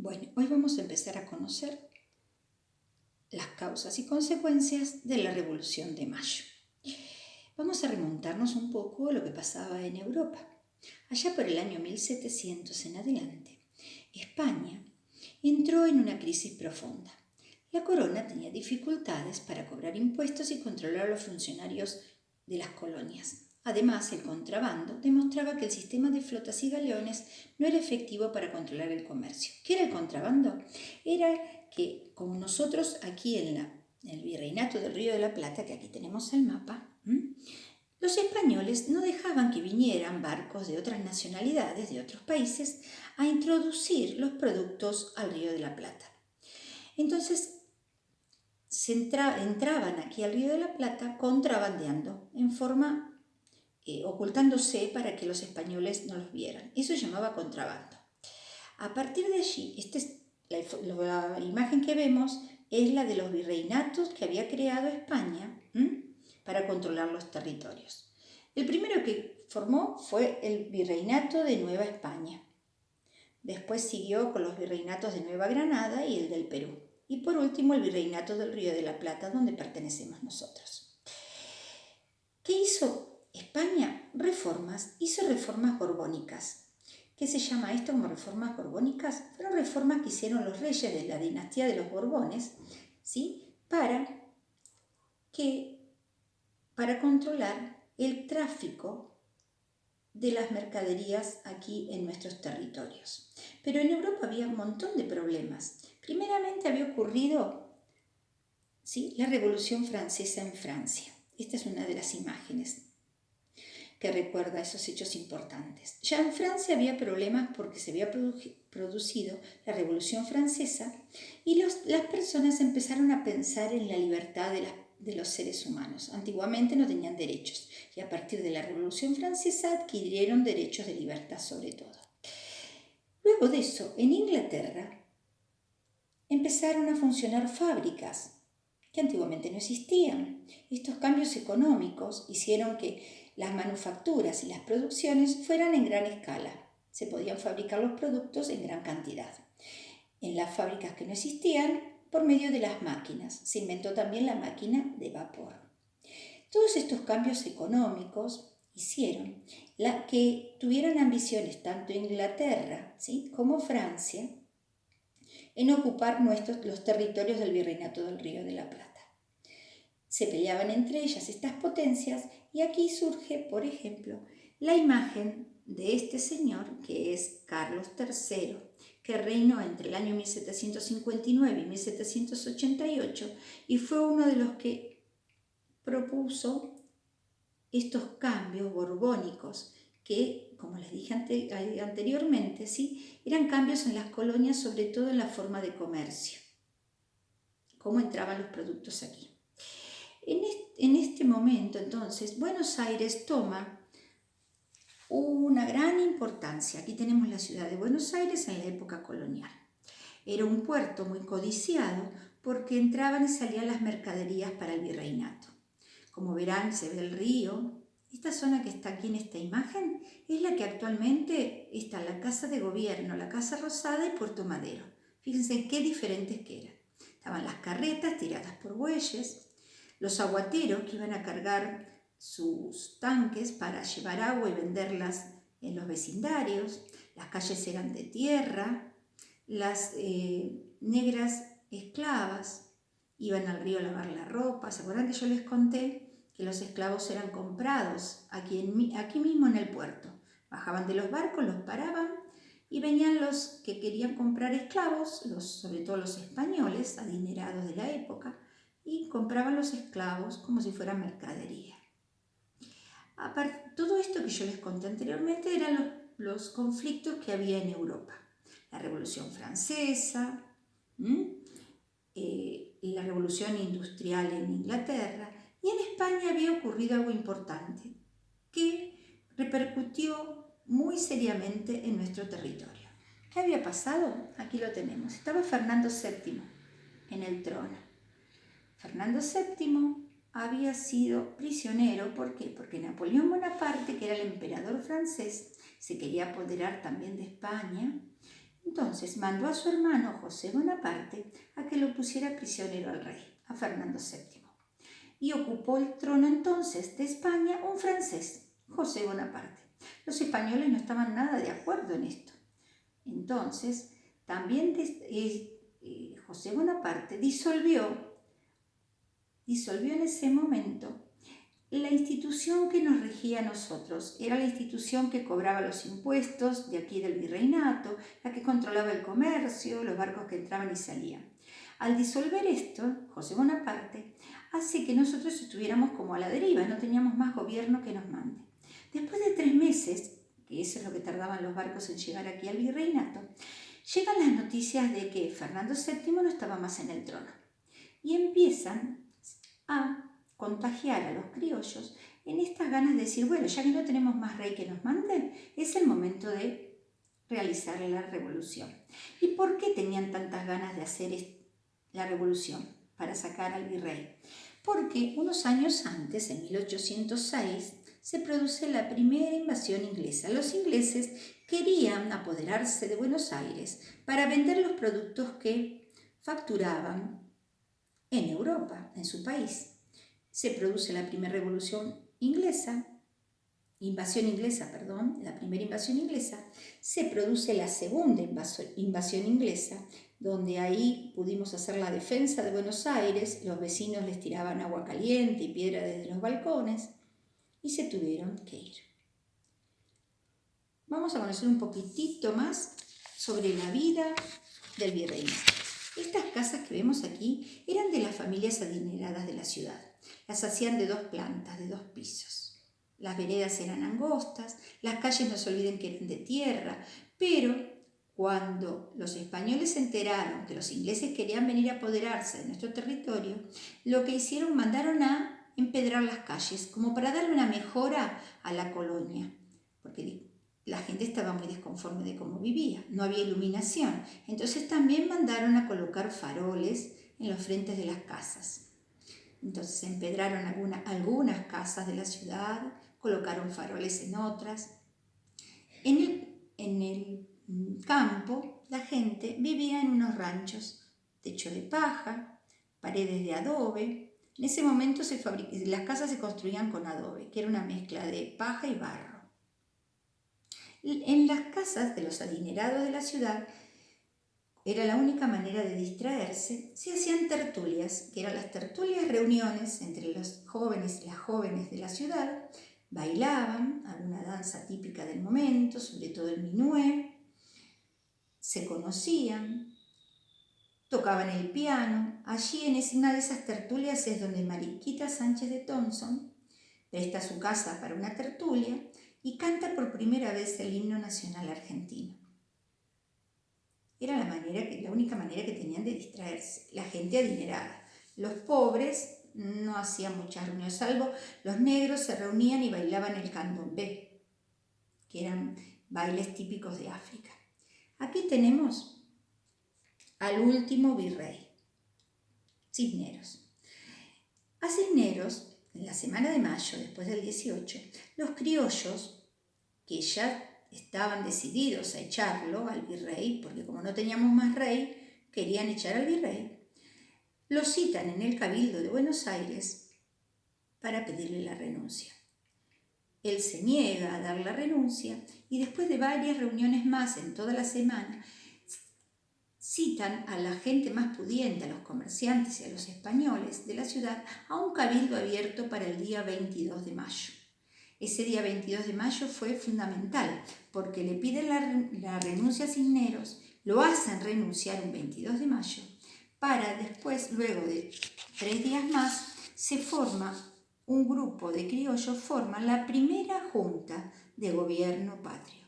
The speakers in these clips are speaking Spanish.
Bueno, hoy vamos a empezar a conocer las causas y consecuencias de la Revolución de Mayo. Vamos a remontarnos un poco a lo que pasaba en Europa. Allá por el año 1700 en adelante, España entró en una crisis profunda. La corona tenía dificultades para cobrar impuestos y controlar a los funcionarios de las colonias. Además, el contrabando demostraba que el sistema de flotas y galeones no era efectivo para controlar el comercio. ¿Qué era el contrabando? Era que, como nosotros aquí en el Virreinato del Río de la Plata, que aquí tenemos el mapa, los españoles no dejaban que vinieran barcos de otras nacionalidades, de otros países, a introducir los productos al Río de la Plata. Entonces, entraban aquí al Río de la Plata contrabandeando, en forma ocultándose para que los españoles no los vieran. Eso se llamaba contrabando. A partir de allí, la imagen que vemos es la de los virreinatos que había creado España para controlar los territorios. El primero que formó fue el Virreinato de Nueva España. Después siguió con los virreinatos de Nueva Granada y el del Perú. Y por último el Virreinato del Río de la Plata, donde pertenecemos nosotros. ¿Qué hizo España? Hizo reformas borbónicas. ¿Qué se llama esto como reformas borbónicas? Fueron reformas que hicieron los reyes de la dinastía de los Borbones, ¿sí? Para controlar el tráfico de las mercaderías aquí en nuestros territorios. Pero en Europa había un montón de problemas. Primeramente había ocurrido, ¿sí?, la Revolución Francesa en Francia. Esta es una de las imágenes que recuerda esos hechos importantes. Ya en Francia había problemas porque se había producido la Revolución Francesa y las personas empezaron a pensar en la libertad de los seres humanos. Antiguamente no tenían derechos y a partir de la Revolución Francesa adquirieron derechos de libertad sobre todo. Luego de eso, en Inglaterra empezaron a funcionar fábricas que antiguamente no existían. Estos cambios económicos hicieron que las manufacturas y las producciones fueran en gran escala. Se podían fabricar los productos en gran cantidad. En las fábricas que no existían, por medio de las máquinas. Se inventó también la máquina de vapor. Todos estos cambios económicos hicieron que tuvieran ambiciones tanto Inglaterra, ¿sí?, como Francia en ocupar los territorios del Virreinato del Río de la Plata. Se peleaban entre ellas estas potencias y aquí surge, por ejemplo, la imagen de este señor que es Carlos III, que reinó entre el año 1759 y 1788 y fue uno de los que propuso estos cambios borbónicos que, como les dije anteriormente, ¿sí?, eran cambios en las colonias, sobre todo en la forma de comercio, cómo entraban los productos aquí. En este momento, entonces, Buenos Aires toma una gran importancia. Aquí tenemos la ciudad de Buenos Aires en la época colonial. Era un puerto muy codiciado porque entraban y salían las mercaderías para el virreinato. Como verán, se ve el río. Esta zona que está aquí en esta imagen es la que actualmente está la Casa de Gobierno, la Casa Rosada y Puerto Madero. Fíjense qué diferentes que eran. Estaban las carretas tiradas por bueyes, los aguateros que iban a cargar sus tanques para llevar agua y venderlas en los vecindarios, las calles eran de tierra, las negras esclavas iban al río a lavar la ropa. ¿Se acuerdan que yo les conté que los esclavos eran comprados aquí mismo en el puerto? Bajaban de los barcos, los paraban y venían los que querían comprar esclavos, sobre todo los españoles adinerados de la época, y compraban los esclavos como si fueran mercadería. Todo esto que yo les conté anteriormente eran los conflictos que había en Europa. La Revolución Francesa, la Revolución Industrial en Inglaterra, y en España había ocurrido algo importante que repercutió muy seriamente en nuestro territorio. ¿Qué había pasado? Aquí lo tenemos. Estaba Fernando VII en el trono. Fernando VII había sido prisionero. ¿Por qué? Porque Napoleón Bonaparte, que era el emperador francés, se quería apoderar también de España. Entonces mandó a su hermano José Bonaparte a que lo pusiera prisionero al rey, a Fernando VII. Y ocupó el trono entonces de España un francés, José Bonaparte. Los españoles no estaban nada de acuerdo en esto. Entonces, también José Bonaparte disolvió en ese momento la institución que nos regía a nosotros. Era la institución que cobraba los impuestos de aquí del virreinato, la que controlaba el comercio, los barcos que entraban y salían. Al disolver esto, José Bonaparte hace que nosotros estuviéramos como a la deriva, no teníamos más gobierno que nos mande. Después de 3 meses, que eso es lo que tardaban los barcos en llegar aquí al virreinato, llegan las noticias de que Fernando VII no estaba más en el trono y empiezan a contagiar a los criollos en estas ganas de decir, bueno, ya que no tenemos más rey que nos mande, es el momento de realizar la revolución. ¿Y por qué tenían tantas ganas de hacer la revolución para sacar al virrey? Porque unos años antes, en 1806, se produce la primera invasión inglesa. Los ingleses querían apoderarse de Buenos Aires para vender los productos que facturaban en Europa, en su país. Se produce la primera invasión inglesa, se produce la segunda invasión inglesa, donde ahí pudimos hacer la defensa de Buenos Aires, los vecinos les tiraban agua caliente y piedra desde los balcones y se tuvieron que ir. Vamos a conocer un poquitito más sobre la vida del virreinato. Estas casas que vemos aquí eran de las familias adineradas de la ciudad. Las hacían de 2 plantas, de 2 pisos. Las veredas eran angostas, las calles no se olviden que eran de tierra, pero cuando los españoles se enteraron que los ingleses querían venir a apoderarse de nuestro territorio, lo que hicieron, mandaron a empedrar las calles, como para darle una mejora a la colonia, porque la gente estaba muy desconforme de cómo vivía, no había iluminación. Entonces también mandaron a colocar faroles en los frentes de las casas. Entonces empedraron algunas casas de la ciudad, colocaron faroles en otras. En el campo la gente vivía en unos ranchos, techo de paja, paredes de adobe. En ese momento las casas se construían con adobe, que era una mezcla de paja y barro. En las casas de los adinerados de la ciudad, era la única manera de distraerse, se hacían tertulias, que eran las tertulias reuniones entre los jóvenes y las jóvenes de la ciudad, bailaban alguna danza típica del momento, sobre todo el minué, se conocían, tocaban el piano. Allí en una de esas tertulias es donde Mariquita Sánchez de Thompson presta su casa para una tertulia y canta por primera vez el himno nacional argentino. Era la única manera que tenían de distraerse, la gente adinerada. Los pobres no hacían muchas reuniones, salvo los negros se reunían y bailaban el candombe, que eran bailes típicos de África. Aquí tenemos al último virrey, Cisneros. A Cisneros, en la semana de mayo, después del 18, los criollos, que ya estaban decididos a echarlo al virrey, porque como no teníamos más rey, querían echar al virrey, lo citan en el Cabildo de Buenos Aires para pedirle la renuncia. Él se niega a dar la renuncia y después de varias reuniones más en toda la semana, citan a la gente más pudiente, a los comerciantes y a los españoles de la ciudad, a un cabildo abierto para el día 22 de mayo. Ese día 22 de mayo fue fundamental porque le piden la renuncia a Cisneros, lo hacen renunciar un 22 de mayo, para después, luego de 3 días más, se forma un grupo de criollos, forman la primera junta de gobierno patrio.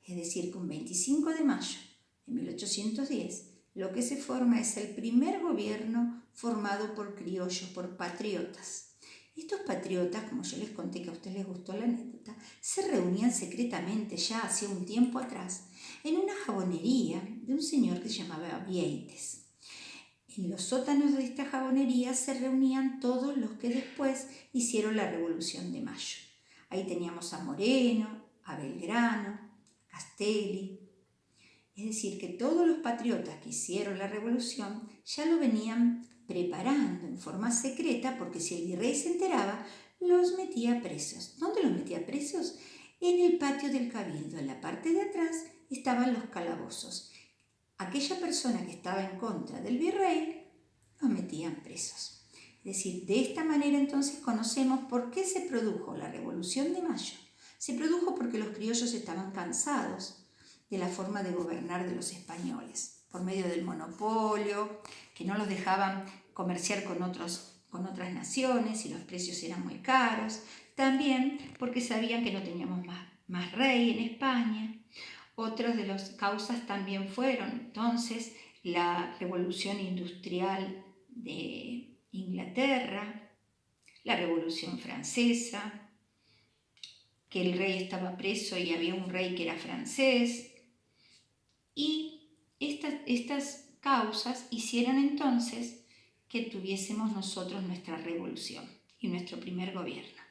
Es decir, que un 25 de mayo de 1810, lo que se forma es el primer gobierno formado por criollos, por patriotas. Estos patriotas, como yo les conté que a ustedes les gustó la anécdota, se reunían secretamente ya hacía un tiempo atrás en una jabonería de un señor que se llamaba Vieites. En los sótanos de esta jabonería se reunían todos los que después hicieron la Revolución de Mayo. Ahí teníamos a Moreno, a Belgrano, a Castelli. Es decir, que todos los patriotas que hicieron la revolución ya lo venían preparando en forma secreta, porque si el virrey se enteraba, los metía presos. ¿Dónde los metía presos? En el patio del cabildo. En la parte de atrás estaban los calabozos. Aquella persona que estaba en contra del virrey, los metían presos. Es decir, de esta manera entonces conocemos por qué se produjo la Revolución de Mayo. Se produjo porque los criollos estaban cansados de la forma de gobernar de los españoles, por medio del monopolio, que no los dejaban comerciar con otras naciones y los precios eran muy caros. También porque sabían que no teníamos más rey en España. Otras de las causas también fueron entonces la revolución industrial de Inglaterra, la revolución francesa, que el rey estaba preso y había un rey que era francés. Y estas causas hicieron entonces que tuviésemos nosotros nuestra revolución y nuestro primer gobierno.